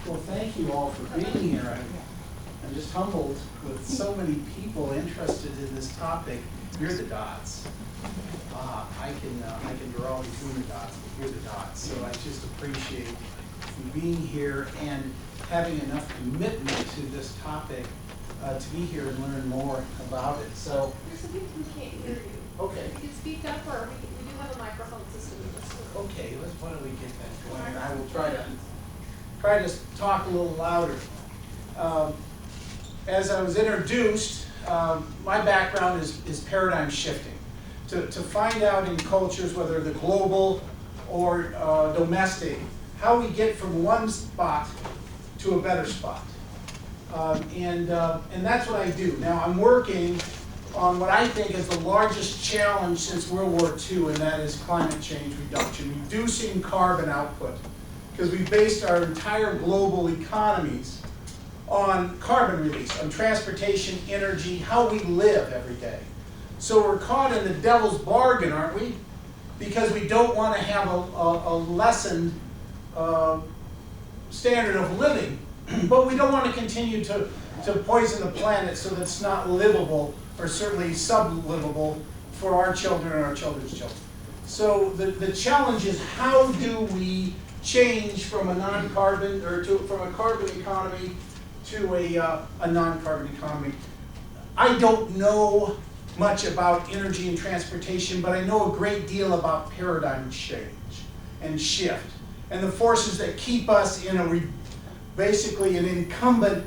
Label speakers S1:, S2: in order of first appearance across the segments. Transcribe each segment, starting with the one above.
S1: Well, thank you all for being here. I'm just humbled with so many people interested in this topic. You're the dots. I can draw between the dots, but you're the dots. So I just appreciate you being here and having enough commitment to this topic to be here and learn more about it. So
S2: There's some people who can't hear you.
S1: okay.
S2: You can speak up, or we do have a microphone system in this room.
S1: Okay, why don't we get that going? And I will try to talk a little louder. As I was introduced, my background is paradigm shifting. To find out in cultures, whether they're global or domestic, how we get from one spot to a better spot. And that's what I do. Now I'm working on what I think is the largest challenge since World War II, and that is climate change reduction, reducing carbon output. Because we based our entire global economies on carbon release, on transportation, energy, how we live every day. So we're caught in the devil's bargain, aren't we? Because we don't want to have a lessened standard of living, but we don't want to continue to poison the planet so that it's not livable, or certainly sublivable for our children and our children's children. So the challenge is, how do we change from a non-carbon, or from a carbon economy to a non-carbon economy? I don't know much about energy and transportation, but I know a great deal about paradigm change and shift, and the forces that keep us in basically an incumbent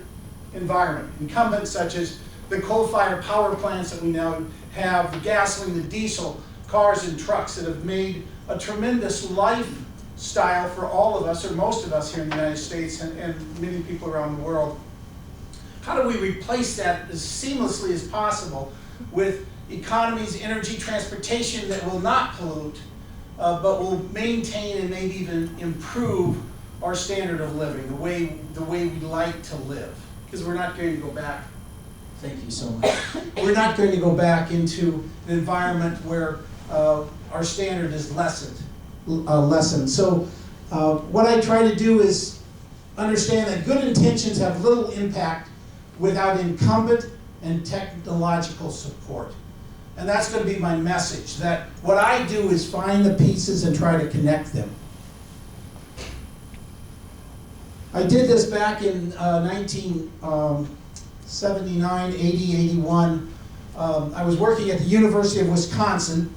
S1: environment. Incumbent such as the coal-fired power plants that we now have, the gasoline, the diesel, cars and trucks that have made a tremendous lifestyle for all of us, or most of us here in the United States and many people around the world. How do we replace that as seamlessly as possible with economies, energy, transportation that will not pollute, but will maintain and maybe even improve our standard of living, the way we like to live? Because we're not going to go back. Thank you so much. We're not going to go back into an environment where our standard is lessened. So what I try to do is understand that good intentions have little impact without incumbent and technological support. And that's going to be my message, that what I do is find the pieces and try to connect them. I did this back in 1979, 80, 81. I was working at the University of Wisconsin,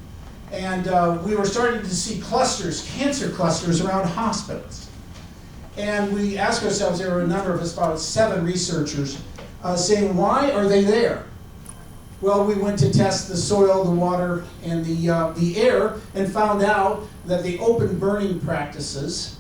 S1: and we were starting to see clusters, cancer clusters around hospitals. And we asked ourselves, there were a number of us, about 7 researchers, saying, why are they there? Well, we went to test the soil, the water, and the air, and found out that the open burning practices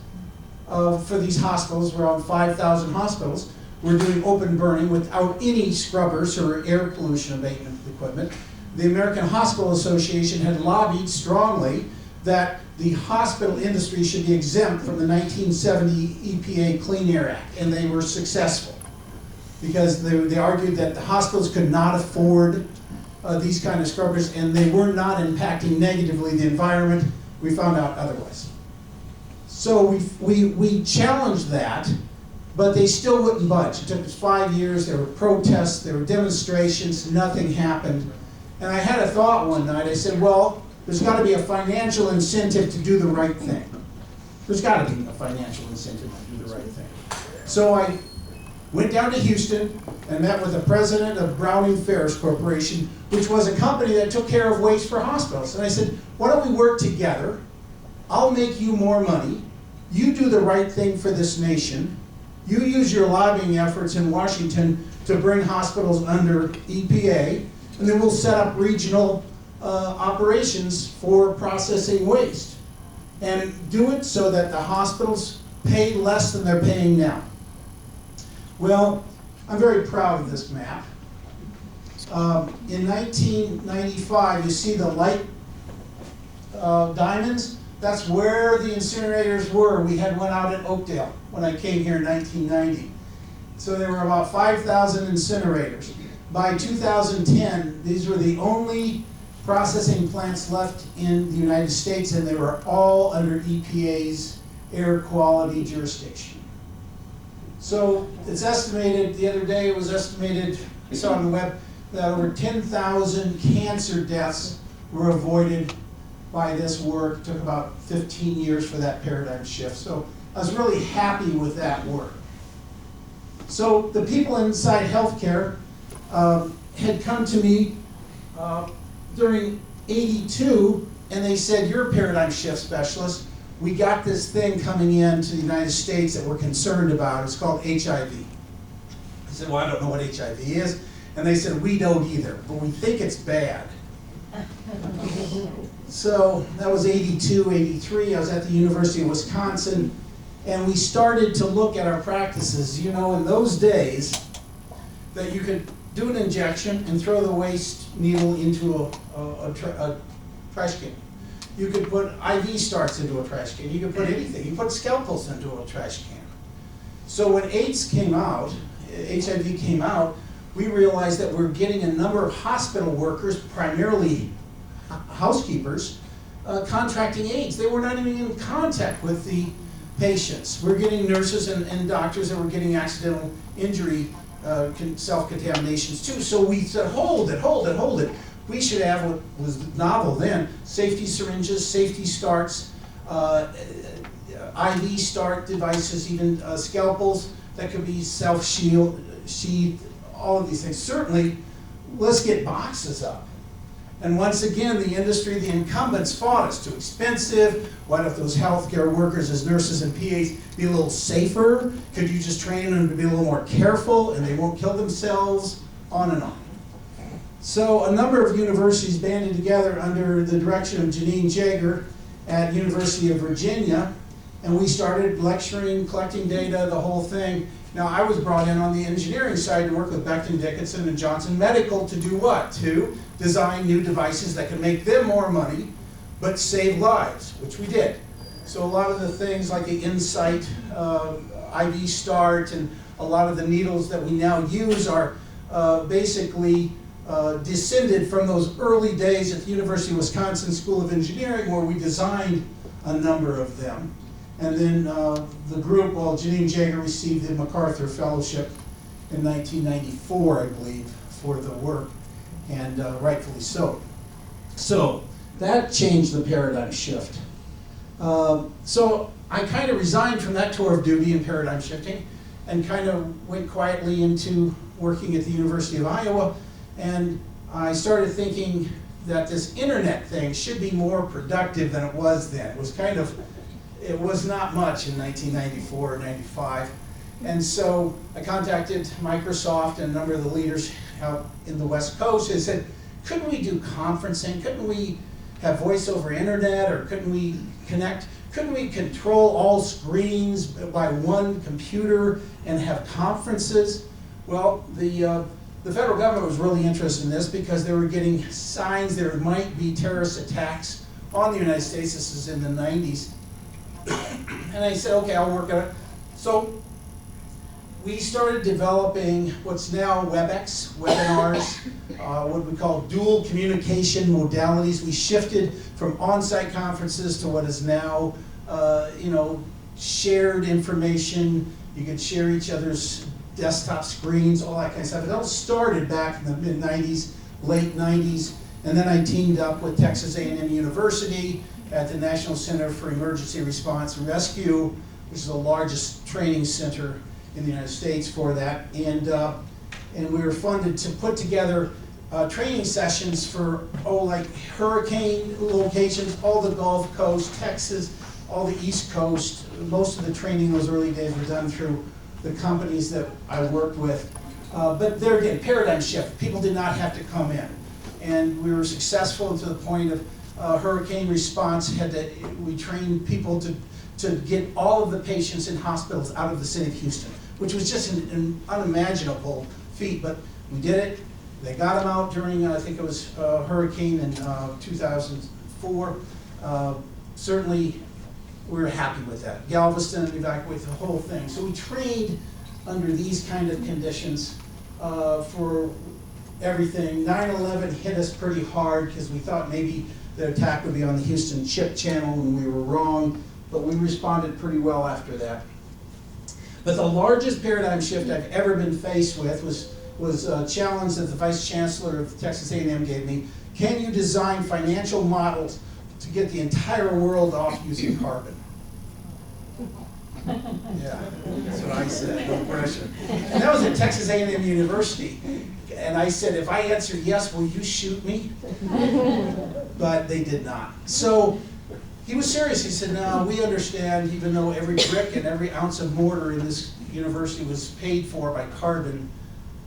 S1: for these hospitals, around 5,000 hospitals, were doing open burning without any scrubbers or air pollution abatement equipment. The American Hospital Association had lobbied strongly that the hospital industry should be exempt from the 1970 EPA Clean Air Act, and they were successful, because they argued that the hospitals could not afford these kind of scrubbers, and they were not impacting negatively the environment. We found out otherwise. So we challenged that, but they still wouldn't budge. It took us 5 years. There were protests, there were demonstrations, nothing happened. And I had a thought one night. I said, well, there's got to be a financial incentive to do the right thing. There's got to be a financial incentive to do the right thing. So I went down to Houston and met with the president of Browning Ferris Corporation, which was a company that took care of waste for hospitals. And I said, why don't we work together? I'll make you more money. You do the right thing for this nation. You use your lobbying efforts in Washington to bring hospitals under EPA, and then we'll set up regional operations for processing waste. And do it so that the hospitals pay less than they're paying now. Well, I'm very proud of this map. In 1995, you see the light diamonds? That's where the incinerators were. We had one out at Oakdale when I came here in 1990. So there were about 5,000 incinerators. By 2010, these were the only processing plants left in the United States, and they were all under EPA's air quality jurisdiction. So it's estimated, the other day it was estimated, I saw on the web, that over 10,000 cancer deaths were avoided by this work. It took about 15 years for that paradigm shift. So I was really happy with that work. So the people inside healthcare had come to me during '82, and they said, "You're a paradigm shift specialist. We got this thing coming into the United States that we're concerned about. It's called HIV. I said, "Well, I don't know what HIV is." And they said, "We don't either, but we think it's bad." So that was '82, '83. I was at the University of Wisconsin, and we started to look at our practices. You know, in those days, that you could do an injection and throw the waste needle into a trash can. You could put IV starts into a trash can. You could put anything. You put scalpels into a trash can. So when AIDS came out, HIV came out, we realized that we're getting a number of hospital workers, primarily housekeepers, contracting AIDS. They were not even in contact with the patients. We're getting nurses and doctors that were getting accidental injury, self-contaminations too. So we said, hold it. We should have what was novel then, safety syringes, safety starts, IV start devices, even scalpels that could be self-sheathed, all of these things. Certainly, let's get boxes up. And once again, the industry, the incumbents fought us. Too expensive. What if those healthcare workers as nurses and PAs be a little safer? Could you just train them to be a little more careful and they won't kill themselves? On and on. So a number of universities banded together under the direction of Janine Jager at University of Virginia, and we started lecturing, collecting data, the whole thing. Now, I was brought in on the engineering side to work with Becton Dickinson and Johnson Medical to do what? To design new devices that could make them more money, but save lives, which we did. So a lot of the things like the Insight IV Start and a lot of the needles that we now use are basically descended from those early days at the University of Wisconsin School of Engineering, where we designed a number of them. And then the group, well, Janine Jager received the MacArthur Fellowship in 1994, I believe, for the work, and rightfully so. So that changed the paradigm shift. So I kind of resigned from that tour of duty in paradigm shifting and kind of went quietly into working at the University of Iowa, and I started thinking that this internet thing should be more productive than it was then. It was not much in 1994 or 95. And so I contacted Microsoft and a number of the leaders out in the West Coast and said, couldn't we do conferencing? Couldn't we have voice over internet, or couldn't we connect? Couldn't we control all screens by one computer and have conferences? Well, the federal government was really interested in this because they were getting signs there might be terrorist attacks on the United States. This is in the 90s. And I said, okay, I'll work on it. So we started developing what's now WebEx, webinars, what we call dual communication modalities. We shifted from on-site conferences to what is now, shared information. You could share each other's desktop screens, all that kind of stuff. It all started back in the mid-90s, late 90s, and then I teamed up with Texas A&M University at the National Center for Emergency Response and Rescue, which is the largest training center in the United States for that. And we were funded to put together training sessions for, like hurricane locations, all the Gulf Coast, Texas, all the East Coast. Most of the training in those early days were done through the companies that I worked with. But there again, paradigm shift. People did not have to come in. And we were successful to the point of hurricane response. We trained people to get all of the patients in hospitals out of the city of Houston, which was just an unimaginable feat, but we did it. They got them out during, I think it was hurricane in 2004. Certainly, we were happy with that. Galveston, evacuated the whole thing. So we trained under these kind of conditions for everything. 9/11 hit us pretty hard because we thought maybe the attack would be on the Houston Ship Channel, and we were wrong, but we responded pretty well after that. But the largest paradigm shift I've ever been faced with was a challenge that the Vice Chancellor of Texas A&M gave me. Can you design financial models to get the entire world off using carbon? Yeah, that's what I said, no pressure. And that was at Texas A&M University. And I said, if I answer yes, will you shoot me? But they did not. So he was serious. He said, no, we understand, even though every brick and every ounce of mortar in this university was paid for by carbon,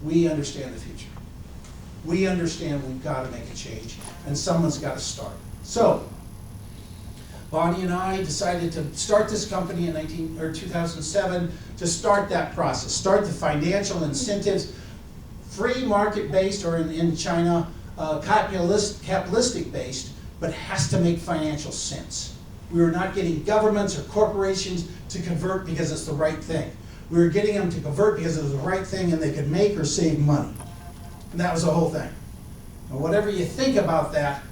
S1: we understand the future. We understand we've got to make a change, and someone's got to start. So Bonnie and I decided to start this company in 2007 to start that process, start the financial incentives, free market-based, or in China, capitalistic-based, but has to make financial sense. We were not getting governments or corporations to convert because it's the right thing. We were getting them to convert because it was the right thing and they could make or save money. And that was the whole thing. And whatever you think about that,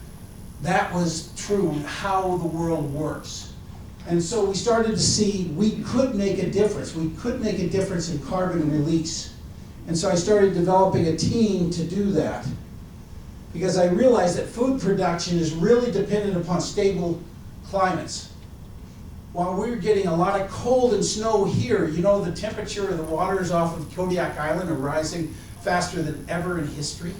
S1: that was true in how the world works. And so we started to see we could make a difference. We could make a difference in carbon release. And so I started developing a team to do that, because I realized that food production is really dependent upon stable climates. While we're getting a lot of cold and snow here, you know, the temperature of the waters off of Kodiak Island are rising faster than ever in history.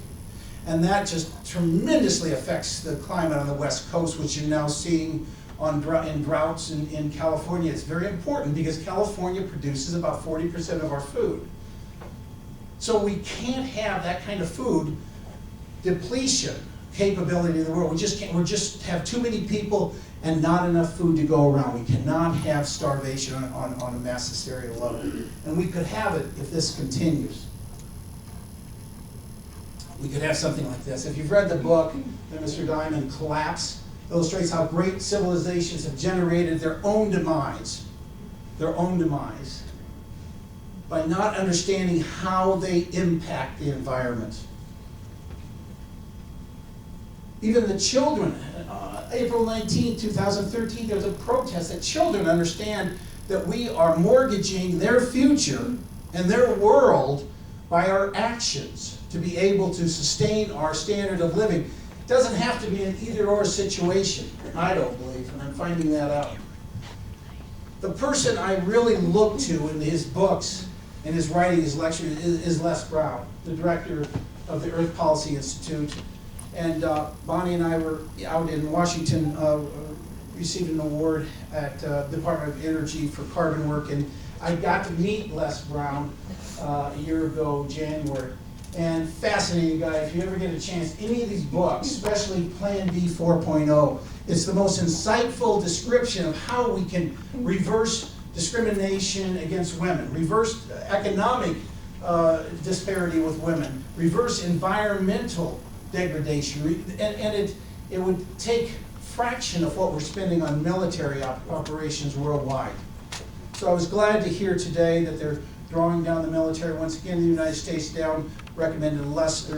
S1: And that just tremendously affects the climate on the West Coast, which you're now seeing in droughts in California. It's very important because California produces about 40% of our food. So we can't have that kind of food depletion capability in the world. We just can't. We just have too many people and not enough food to go around. We cannot have starvation on a mass hysteria level. And we could have it if this continues. We could have something like this. If you've read the book, The Mr. Diamond Collapse, illustrates how great civilizations have generated their own demise by not understanding how they impact the environment. Even the children, April 19, 2013, there was a protest that children understand that we are mortgaging their future and their world by our actions to be able to sustain our standard of living. It doesn't have to be an either-or situation, I don't believe, and I'm finding that out. The person I really look to in his books, in his writing, his lecture, is Les Brown, the director of the Earth Policy Institute. And Bonnie and I were out in Washington receiving an award at Department of Energy for carbon work, and I got to meet Les Brown a year ago, January. And fascinating guy. If you ever get a chance, any of these books, especially Plan B 4.0, it's the most insightful description of how we can reverse discrimination against women, reverse economic disparity with women, reverse environmental degradation, and it would take a fraction of what we're spending on military operations worldwide. So I was glad to hear today that they're drawing down the military. Once again, the United States recommended less